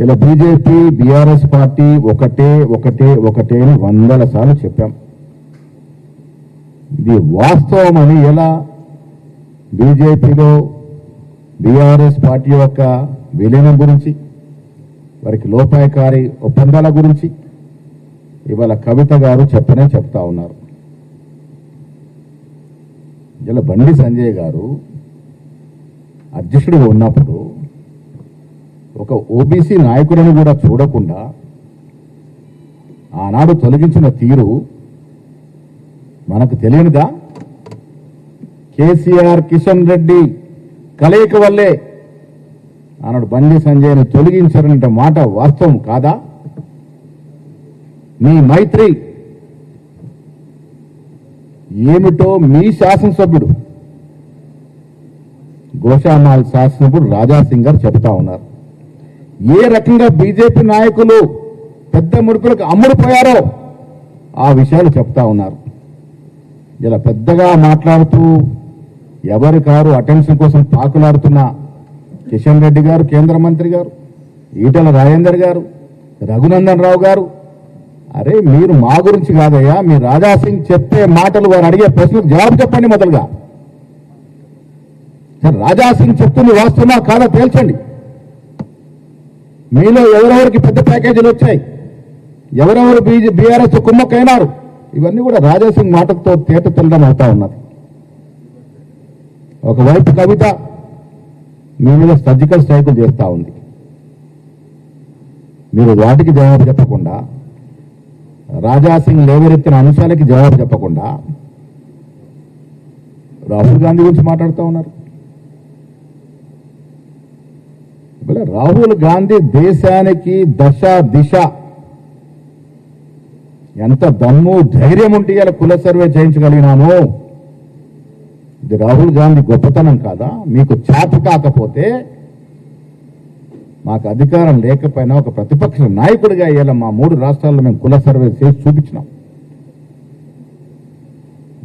ఇలా BJP BRS party ఒకటే అని 100 సార్లు చెప్పాం. ఇది వాస్తవం అని ఎలా బీజేపీలో బీఆర్ఎస్ పార్టీ యొక్క విలీనం గురించి, వారికి లోపాయకారి ఒప్పందాల గురించి ఇవాళ కవిత గారు చెప్తా ఉన్నారు. ఇలా బండి సంజయ్ గారు అధ్యక్షుడిగా ఉన్నప్పుడు ఒక ఓబీసీ నాయకుడిని కూడా చూడకుండా ఆనాడు తొలగించిన తీరు మనకు తెలియనిదా? కేసీఆర్ కిషన్ రెడ్డి కలయిక వల్లే ఆనాడు బండి సంజయ్ని తొలగించారనే మాట వాస్తవం కాదా? మీ మైత్రి ఏమిటో మీ శాసనసభ్యుడు గోషామాల్ శాసనసభ్యుడు రాజాసింగ్ గారు చెబుతా ఉన్నారు. ఏ రకంగా బీజేపీ నాయకులు పెద్ద ముడుపులకు అమ్ముడుపోయారో ఆ విషయాలు చెప్తా ఉన్నారు. ఇలా పెద్దగా మాట్లాడుతూ ఎవరి కారు అటెన్షన్ కోసం పాకులాడుతున్న కిషన్ రెడ్డి గారు, కేంద్ర మంత్రి గారు, ఈటెల రాజేందర్ గారు, రఘునందన్ రావు గారు, అరే మీరు మా గురించి కాదయ్యా, మీ రాజాసింగ్ చెప్పే మాటలు, వారు అడిగే ప్రశ్నలకు జవాబు చెప్పండి. మొదలుగా రాజాసింగ్ చెప్తుంది వాస్తవమా కాదా తేల్చండి. మీలో ఎవరెవరికి పెద్ద ప్యాకేజీలు వచ్చాయి, ఎవరెవరు బీఆర్ఎస్ కుమ్మక్కైనారు, ఇవన్నీ కూడా రాజాసింగ్ మాటలతో తేట తెల్లడం అవుతా ఉన్నది. ఒకవైపు కవిత మీ మీద సర్జికల్ స్ట్రైకులు చేస్తూ ఉంది. మీరు వాటికి జవాబు చెప్పకుండా, రాజాసింగ్ లేవరెత్తిన అంశాలకి జవాబు చెప్పకుండా రాహుల్ గాంధీ గురించి మాట్లాడుతూ ఉన్నారు. రాహుల్ గాంధీ దేశానికి దశ దిశ ఎంత దమ్ము ధైర్యం ఉంటే ఇలా కుల సర్వే చేయించగలిగినాము. ఇది రాహుల్ గాంధీ గొప్పతనం కాదా? మీకు చేత కాకపోతే, మాకు అధికారం లేకపోయినా ఒక ప్రతిపక్ష నాయకుడిగా ఇలా మా 3 రాష్ట్రాల్లో మేము కుల సర్వే చేసి చూపించినాం.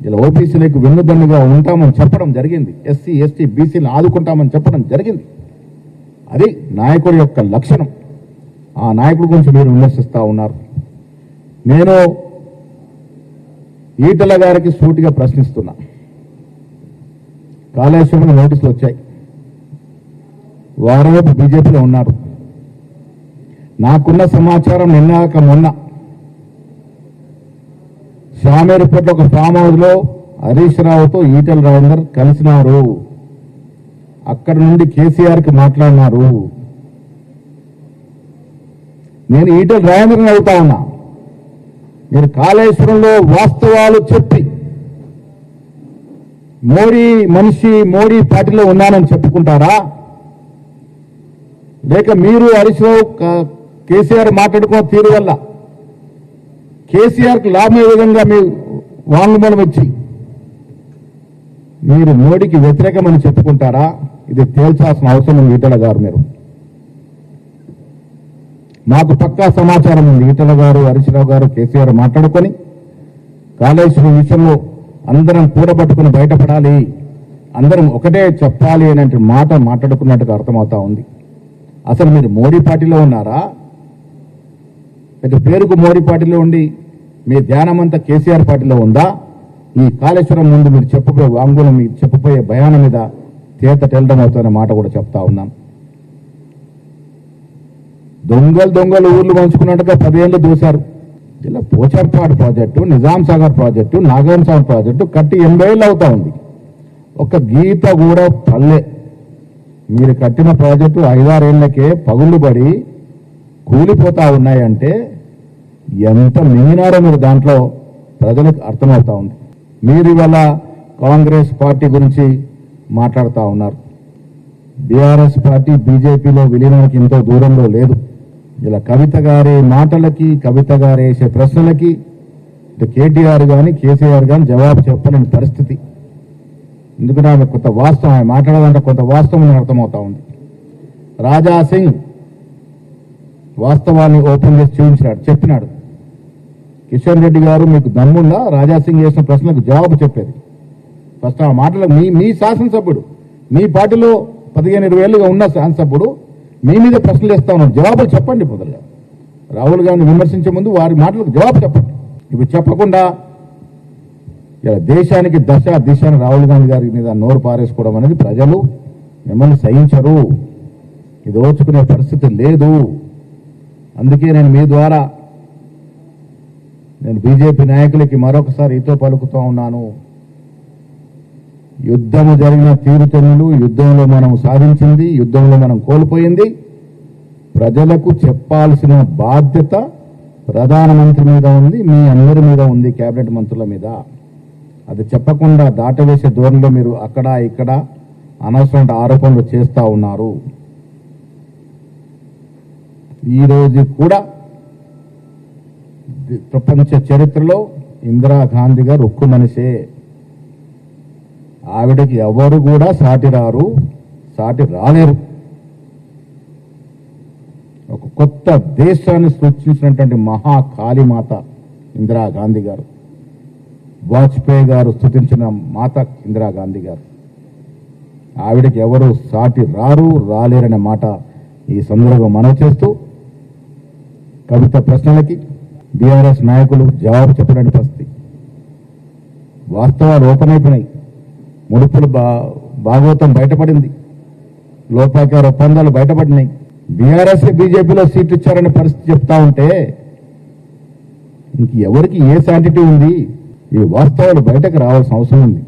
ఇలా ఓబీసీలకు వెన్నుదన్నుగా ఉంటామని చెప్పడం జరిగింది. ఎస్సీ ఎస్టీ బీసీలు ఆదుకుంటామని చెప్పడం జరిగింది. అది నాయకుడి యొక్క లక్షణం. ఆ నాయకుడి గురించి మీరు విమర్శిస్తూ ఉన్నారు. నేను ఈటల గారికి సూటిగా ప్రశ్నిస్తున్నా. కాళేశ్వరం నోటీసులు వచ్చాయి, వారి వైపు బీజేపీలో ఉన్నారు. నాకున్న సమాచారం నిన్నాక మొన్న షామేరుపేటలో ఒక ఫామ్ హౌస్ లో హరీష్ రావుతో ఈటెల రాజేందర్ కలిసినారు. అక్కడి నుండి కేసీఆర్కి మాట్లాడినారు. నేను ఈటెల రాజేందర్ని అడుగుతా ఉన్నా, మీరు కాళేశ్వరంలో వాస్తవాలు చెప్పి మోడీ మనిషి, మోడీ పార్టీలో ఉన్నానని చెప్పుకుంటారా? లేక మీరు హరీష్ రావు కేసీఆర్ మాట్లాడుకున్న తీరు వల్ల కేసీఆర్కి లాభమయ్యే విధంగా మీ వాంగ్మూలం ఇచ్చి మీరు మోడీకి వ్యతిరేకమని చెప్పుకుంటారా? ఇది తేల్చాల్సిన అవసరం ఉంది ఈటెల గారు. మీరు మాకు పక్కా సమాచారం ఉంది. ఈటెల గారు, హరీష్ రావు గారు, కేసీఆర్ మాట్లాడుకొని కాళేశ్వరం విషయంలో అందరం కూడబట్టుకుని బయటపడాలి, అందరం ఒకటే చెప్పాలి అనే మాట మాట్లాడుకున్నట్టుగా అర్థమవుతా ఉంది. అసలు మీరు మోడీ పార్టీలో ఉన్నారా? పేరుకు మోడీ పార్టీలో ఉండి మీ ధ్యానమంతా కేసీఆర్ పార్టీలో ఉందా? ఈ కాళేశ్వరం ముందు మీరు చెప్పబోయే వాంగ్మూలం, మీరు చెప్పబోయే భయానం మీద తేట తెల్లడం అవుతున్న మాట కూడా చెప్తా ఉన్నాను. దొంగలు ఊర్లు పంచుకున్నట్టుగా 10 ఏళ్ళు దూశారు. ఇలా Pochampadu project, Nizam Sagar project, Nagaram Sagar project కట్టి 80 ఏళ్ళు అవుతా ఉంది. ఒక గీత కూడా పల్లె. మీరు కట్టిన ప్రాజెక్టు 5-6 ఏళ్లకే పగుళ్ళు పడి కూలిపోతా ఉన్నాయంటే ఎంత మింగినారో మీరు దాంట్లో ప్రజలకు అర్థమవుతా ఉంది. మీరు ఇవాళ కాంగ్రెస్ పార్టీ గురించి మాట్లాడుతూ ఉన్నారు. బీఆర్ఎస్ పార్టీ బీజేపీలో విలీనానికి ఎంతో దూరంలో లేదు. ఇలా కవిత గారి మాటలకి, కవిత గారు వేసే ప్రశ్నలకి కేటీఆర్ కానీ కేసీఆర్ కానీ జవాబు చెప్పలేని పరిస్థితి. ఎందుకంటే ఆమె కొంత వాస్తవం, ఆమె మాట్లాడాలంటే కొంత వాస్తవం అర్థమవుతా ఉంది. రాజాసింగ్ వాస్తవాన్ని ఓపెన్ చేసి చెప్పినాడు. కిషన్ రెడ్డి గారు, మీకు దమ్ముందా రాజాసింగ్ చేసిన ప్రశ్నలకు జవాబు చెప్పేది? ఫస్ట్ ఆ మాటలకు మీ శాసనసభ్యుడు, మీ పార్టీలో 15-20 ఉన్న శాసనసభ్యుడు మీ మీద ప్రశ్నలు వేస్తా ఉన్నాడు. జవాబులు చెప్పండి. మొదలుగా రాహుల్ గాంధీ విమర్శించే ముందు వారి మాటలకు జవాబు చెప్పండి. ఇవి చెప్పకుండా ఇలా దేశానికి దిశ రాహుల్ గాంధీ గారి మీద నోరు పారేసుకోవడం అనేది ప్రజలు మిమ్మల్ని సహించరు. ఇది ఓచుకునే పరిస్థితి లేదు. అందుకే నేను మీ ద్వారా బీజేపీ నాయకులకి మరొకసారి ఈతో పలుకుతూ ఉన్నాను. యుద్ధము జరిగిన తీరుతెన్నులు, యుద్ధంలో మనం సాధించింది, యుద్ధంలో మనం కోల్పోయింది, ప్రజలకు చెప్పాల్సిన బాధ్యత ప్రధానమంత్రి మీద ఉంది, మీ అందరి మీద ఉంది, కేబినెట్ మంత్రుల మీద. అది చెప్పకుండా దాటవేసే ధోరణిలో మీరు అక్కడ ఇక్కడ అనవసరమైన ఆరోపణలు చేస్తూ ఉన్నారు. ఈరోజు కూడా ప్రపంచ చరిత్రలో ఇందిరాగాంధీ గారు ఉక్కు మనిషే. ఆవిడకి ఎవరు కూడా సాటి రాలేరు. ఒక కొత్త దేశాన్ని సృష్టించినటువంటి మహాకాళీమాత ఇందిరాగాంధీ గారు. వాజ్పేయి గారు స్తుతించిన మాత ఇందిరాగాంధీ గారు. ఆవిడకి ఎవరు సాటి రాలేరనే మాట ఈ సందర్భంగా మనవి చేస్తూ, కవిత ప్రశ్నలకి బీఆర్ఎస్ నాయకులు జవాబు చెప్పలేని పరిస్థితి. వాస్తవాలు ఓపెన్ అయిపోయినాయి. ముడుపులు భాగవతం బయటపడింది. లోపాకార ఒప్పందాలు బయటపడినాయి. బీఆర్ఎస్ బీజేపీలో సీట్లు ఇచ్చారనే పరిస్థితి చెప్తా ఉంటే ఇంక ఎవరికి ఏ శాంటిటీ ఉంది? ఈ వాస్తవాలు బయటకు రావాల్సిన అవసరం ఉంది.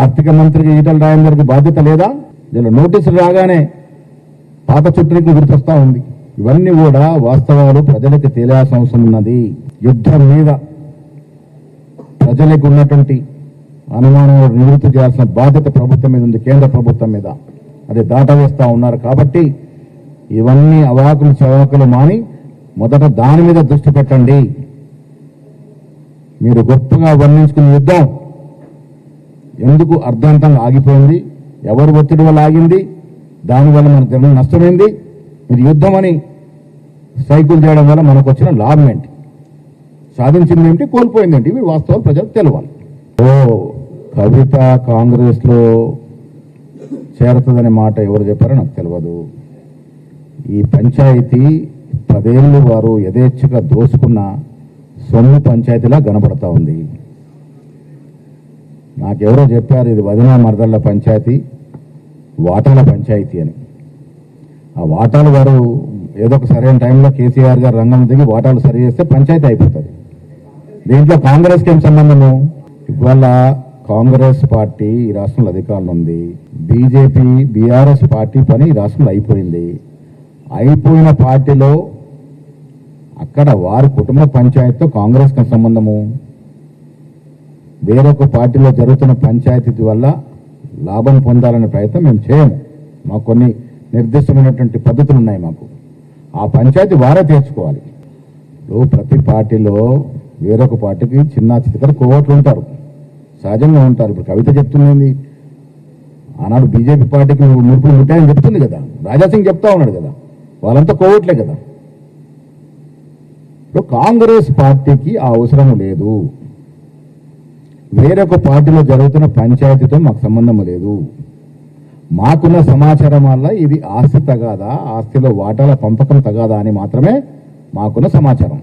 ఆర్థిక మంత్రికి ఈటల రాజేందర్కి బాధ్యత లేదా? ఇలా నోటీసులు రాగానే పాత చుట్టూకి గుర్తొస్తా ఉంది. ఇవన్నీ కూడా వాస్తవాలు ప్రజలకు తెలియాల్సిన అవసరం ఉన్నది. యుద్ధం మీద ప్రజలకు ఉన్నటువంటి అనుమానాలు నివృత్తి చేయాల్సిన బాధ్యత ప్రభుత్వం మీద ఉంది, కేంద్ర ప్రభుత్వం మీద. అది దాటవేస్తా ఉన్నారు. కాబట్టి ఇవన్నీ అవాకులు చవాకులు మాని మొదట దాని మీద దృష్టి పెట్టండి. మీరు గొప్పగా వర్ణించుకున్న యుద్ధం ఎందుకు అర్ధాంతంగా ఆగిపోయింది? ఎవరు ఒత్తిడి వల్ల ఆగింది? దానివల్ల మనకు జరిగిన నష్టమైంది. మీరు యుద్ధం అని సైకిల్ చేయడం వల్ల మనకు వచ్చిన లాభం ఏంటి? సాధించింది ఏంటి? కోల్పోయింది ఏంటి? ఇవి వాస్తవాలు ప్రజలకు తెలవాలి. కవిత కాంగ్రెస్లో చేరుతుందనే మాట ఎవరు చెప్పారో నాకు తెలియదు. ఈ పంచాయతీ 10 ఏళ్ళు వారు యథేచ్ఛగా దోసుకున్న సొమ్ము పంచాయతీలా కనపడతా ఉంది. నాకెవరో చెప్పారు ఇది వదినా మరదళ్ళ పంచాయతీ, వాటాల పంచాయతీ అని. ఆ వాటాలు వారు ఏదో ఒక సరైన టైంలో కేసీఆర్ గారు రంగం దిగి వాటాలు సరి చేస్తే పంచాయతీ అయిపోతుంది. దీంట్లో కాంగ్రెస్కి ఏం సంబంధము? ఇవాళ కాంగ్రెస్ పార్టీ ఈ రాష్ట్రంలో అధికారంలో ఉంది. బీజేపీ బీఆర్ఎస్ పార్టీ పని ఈ రాష్ట్రంలో అయిపోయింది. అయిపోయిన పార్టీలో అక్కడ వారి కుటుంబ పంచాయతీతో కాంగ్రెస్కి సంబంధము. వేరొక పార్టీలో జరుగుతున్న పంచాయతీ వల్ల లాభం పొందాలనే ప్రయత్నం మేము చేయము. మాకు కొన్ని నిర్దిష్టమైనటువంటి పద్ధతులు ఉన్నాయి. మాకు ఆ పంచాయతీ వారే తీర్చుకోవాలి. ప్రతి పార్టీలో వేరొక పార్టీకి చిన్న చితకర కోవట్లు ఉంటారు, సహజంగా ఉంటారు. ఇప్పుడు కవిత చెప్తుంది ఆనాడు బీజేపీ పార్టీకి ముడుపులు ముట్టాయని చెప్తుంది కదా, రాజాసింగ్ చెప్తా ఉన్నాడు కదా, వాళ్ళంతా కోవట్లే కదా. ఇప్పుడు కాంగ్రెస్ పార్టీకి ఆ అవసరం లేదు. వేరొక పార్టీలో జరుగుతున్న పంచాయతీతో మాకు సంబంధం లేదు. మాకున్న సమాచారం వల్ల ఇది ఆస్తి తగాదా, ఆస్తిలో వాటాల పంపకం తగాదా అని మాత్రమే మాకున్న సమాచారం.